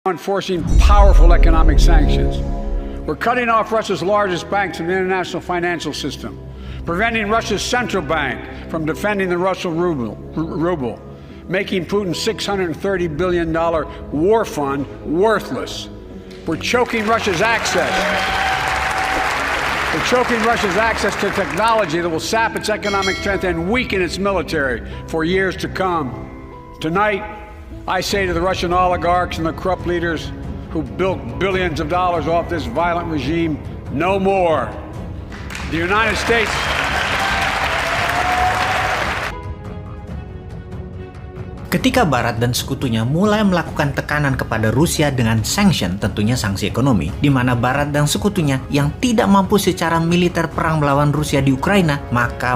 Enforcing powerful economic sanctions. We're cutting off Russia's largest banks in the international financial system, preventing Russia's central bank from defending the Russian ruble, making Putin's $630 billion war fund worthless. We're choking Russia's access. We're choking Russia's access to technology that will sap its economic strength and weaken its military for years to come. Tonight, I say to the Russian oligarchs and the corrupt leaders who built billions of dollars off this violent regime, no more. The United States. Ketika Barat dan sekutunya mulai melakukan tekanan kepada Rusia dengan sanction, tentunya sanksi ekonomi, di mana Barat dan sekutunya yang tidak mampu secara militer perang melawan Rusia di Ukraina, maka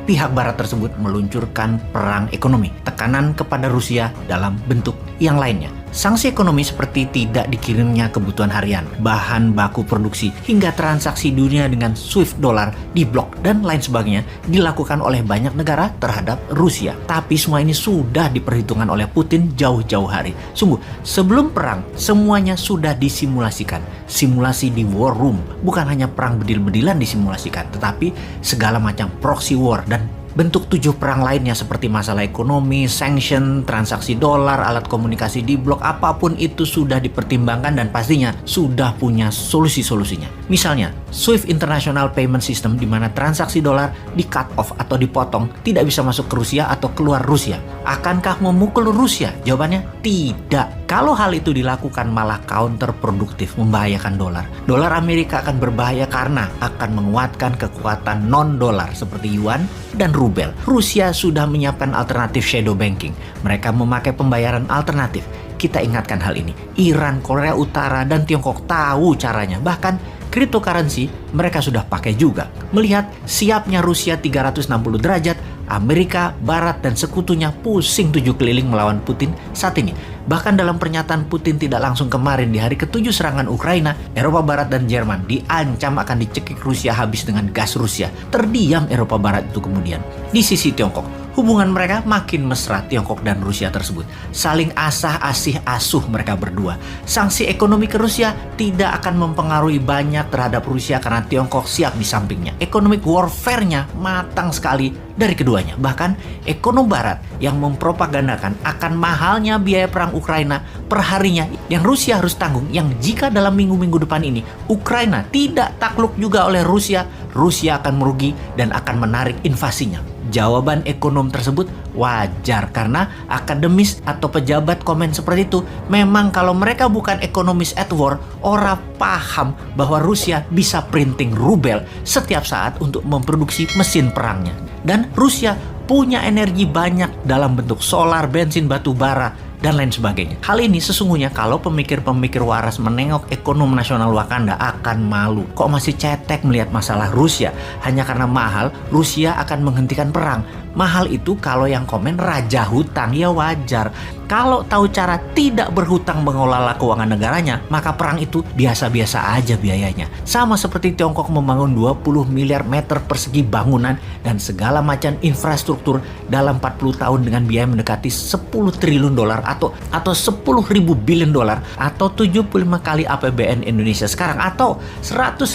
pihak Barat tersebut meluncurkan perang ekonomi, tekanan kepada Rusia dalam bentuk yang lainnya. Sanksi ekonomi seperti tidak dikirimnya kebutuhan harian, bahan baku produksi, hingga transaksi dunia dengan SWIFT dolar diblok dan lain sebagainya dilakukan oleh banyak negara terhadap Rusia. Tapi semua ini sudah diperhitungkan oleh Putin jauh-jauh hari. Sungguh, sebelum perang semuanya sudah disimulasikan. Simulasi di war room, bukan hanya perang bedil-bedilan disimulasikan, tetapi segala macam proxy war dan bentuk 7 perang lainnya seperti masalah ekonomi, sanction, transaksi dolar, alat komunikasi diblok, apapun itu sudah dipertimbangkan dan pastinya sudah punya solusi-solusinya. Misalnya, SWIFT International Payment System di mana transaksi dolar di cut off atau dipotong, tidak bisa masuk ke Rusia atau keluar Rusia. Akankah memukul Rusia? Jawabannya tidak. Kalau hal itu dilakukan malah counterproduktif, membahayakan dolar. Dolar Amerika akan berbahaya karena akan menguatkan kekuatan non-dolar seperti yuan dan rubel. Rusia sudah menyiapkan alternatif shadow banking. Mereka memakai pembayaran alternatif. Kita ingatkan hal ini. Iran, Korea Utara, dan Tiongkok tahu caranya. Bahkan cryptocurrency mereka sudah pakai juga. Melihat siapnya Rusia 360 derajat, Amerika, Barat, dan sekutunya pusing 7 keliling melawan Putin saat ini. Bahkan dalam pernyataan Putin tidak langsung kemarin di hari ke-7 serangan Ukraina, Eropa Barat dan Jerman diancam akan dicekik Rusia habis dengan gas Rusia. Terdiam Eropa Barat itu kemudian. Di sisi Tiongkok, hubungan mereka makin mesra. Tiongkok dan Rusia tersebut saling asuh mereka berdua. Sanksi ekonomi ke Rusia tidak akan mempengaruhi banyak terhadap Rusia karena Tiongkok siap di sampingnya. Economic warfare-nya matang sekali dari keduanya. Bahkan ekonom Barat yang mempropagandakan akan mahalnya biaya perang Ukraina per harinya yang Rusia harus tanggung, yang jika dalam minggu-minggu depan ini Ukraina tidak takluk juga oleh Rusia, Rusia akan merugi dan akan menarik invasinya. Jawaban ekonom tersebut wajar karena akademis atau pejabat komen seperti itu. Memang kalau mereka bukan ekonomis at war, orang paham bahwa Rusia bisa printing rubel setiap saat untuk memproduksi mesin perangnya. Dan Rusia punya energi banyak dalam bentuk solar, bensin, batu bara, dan lain sebagainya. Hal ini sesungguhnya kalau pemikir-pemikir waras menengok ekonom nasional Wakanda akan malu. Kok masih cetek melihat masalah Rusia? Hanya karena mahal, Rusia akan menghentikan perang. Mahal itu kalau yang komen raja hutang, ya wajar. Kalau tahu cara tidak berhutang mengelola keuangan negaranya, maka perang itu biasa-biasa aja biayanya. Sama seperti Tiongkok membangun 20 miliar meter persegi bangunan dan segala macam infrastruktur dalam 40 tahun dengan biaya mendekati 10 triliun dolar atau 10.000 billion dolar atau 75 kali APBN Indonesia sekarang atau 150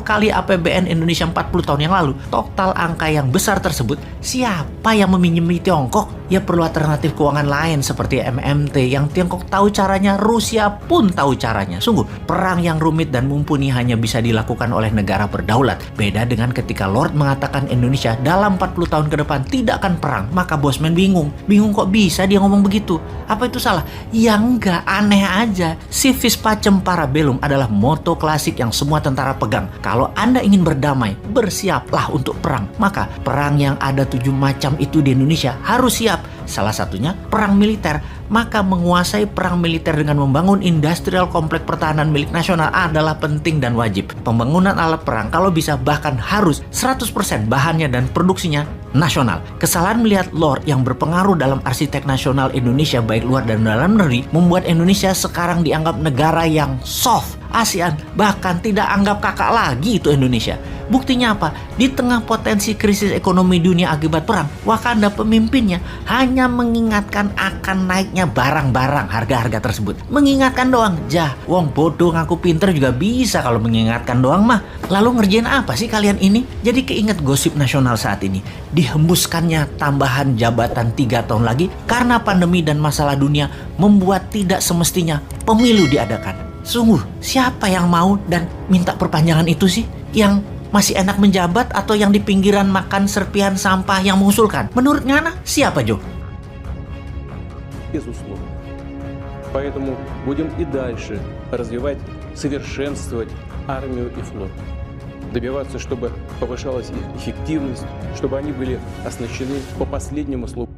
kali APBN Indonesia 40 tahun yang lalu. Total angka yang besar tersebut, siapa yang meminjami Tiongkok? Ya perlu alternatif keuangan lain seperti MMT yang Tiongkok tahu caranya, Rusia pun tahu caranya. Sungguh, perang yang rumit dan mumpuni hanya bisa dilakukan oleh negara berdaulat. Beda dengan ketika Lord mengatakan Indonesia dalam 40 tahun ke depan tidak akan perang, maka Bosman bingung. Bingung kok bisa dia ngomong begitu? Apa itu salah? Ya enggak, aneh aja. Civis pacem parabellum adalah moto klasik yang semua tentara pegang. Kalau Anda ingin berdamai, bersiaplah untuk perang. Maka perang yang ada 7 macam itu di Indonesia harus siap. Salah satunya perang militer. Maka menguasai perang militer dengan membangun industrial komplek pertahanan milik nasional adalah penting dan wajib. Pembangunan alat perang kalau bisa bahkan harus 100% bahannya dan produksinya nasional. Kesalahan melihat Lord yang berpengaruh dalam arsitek nasional Indonesia baik luar dan dalam negeri membuat Indonesia sekarang dianggap negara yang soft ASEAN, bahkan tidak anggap kakak lagi itu Indonesia. Buktinya apa? Di tengah potensi krisis ekonomi dunia akibat perang, Wakanda pemimpinnya hanya mengingatkan akan naiknya barang-barang harga-harga tersebut. Mengingatkan doang, wong bodoh ngaku pinter juga bisa kalau mengingatkan doang mah. Lalu ngerjain apa sih kalian ini? Jadi keinget gosip nasional saat ini. Dihembuskannya tambahan jabatan 3 tahun lagi karena pandemi dan masalah dunia membuat tidak semestinya pemilu diadakan. Sungguh, siapa yang mau dan minta perpanjangan itu sih? Yang masih enak menjabat atau yang di pinggiran makan serpihan sampah yang mengusulkan? Menurut Ngana, siapa Jo? Безусловно. Поэтому будем и дальше развивать, совершенствовать армию и флот. Добиваться, чтобы повышалась их эффективность, чтобы они были оснащены по последнему слову.